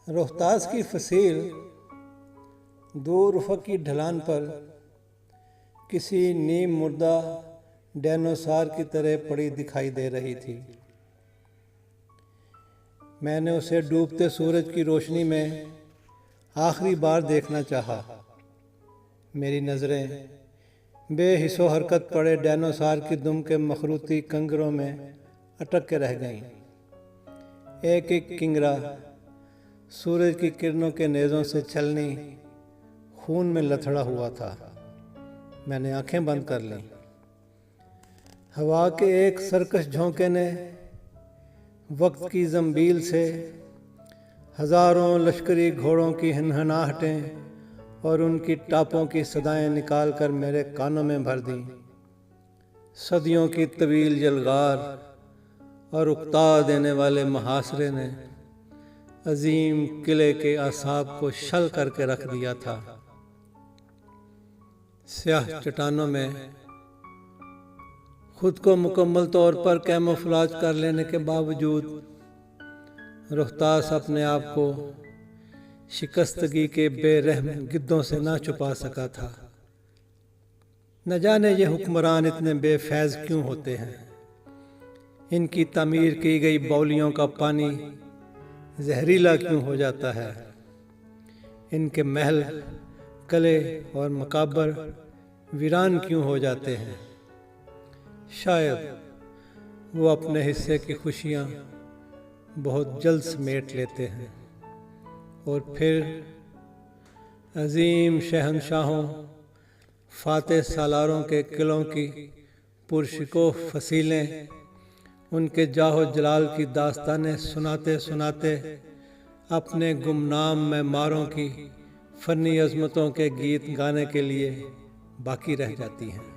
रोहतास की फसील दूर उफ़क़ की ढलान पर किसी नीम मुर्दा डायनासोर की तरह पड़ी दिखाई दे रही थी। मैंने उसे डूबते सूरज की रोशनी में आखिरी बार देखना चाहा। मेरी नज़रें बेहिस्सो हरकत पड़े डायनासोर की दुम के मखरूती कंगरों में अटक के रह गईं। एक एक किंगरा सूरज की किरणों के नेज़ों से छलनी खून में लथड़ा हुआ था। मैंने आंखें बंद कर लीं। हवा के एक सरकश झोंके ने वक्त की जंबील से हजारों लश्करी घोड़ों की हनहनाहटें और उनकी टापों की सदाएं निकाल कर मेरे कानों में भर दी। सदियों की तवील जलगार और उकता देने वाले मुहासरे ने अजीम किले के आसाब को शल करके रख दिया था। स्याह चट्टानों में खुद को मुकम्मल तौर पर कैमोफ्लेज कर लेने के बावजूद रोहतास अपने आप को शिकस्तगी के बेरहम गिद्धों से ना छुपा सका था। न जाने ये हुक्मरान इतने बेफैज क्यों होते हैं। इनकी तामीर की गई बाउलियों का पानी जहरीला क्यों हो जाता है। इनके महल कले और मकाबर वीरान क्यों हो जाते हैं। शायद वो अपने हिस्से की खुशियाँ बहुत जल्द समेट लेते हैं और फिर अजीम शहनशाहों फातेह सालारों के किलों की पुरशिकोह फसीलें उनके जाहो जलाल की दास्तानें सुनाते सुनाते अपने गुमनाम मेमारों की फ़नी अज़मतों के गीत गाने के लिए बाकी रह जाती हैं।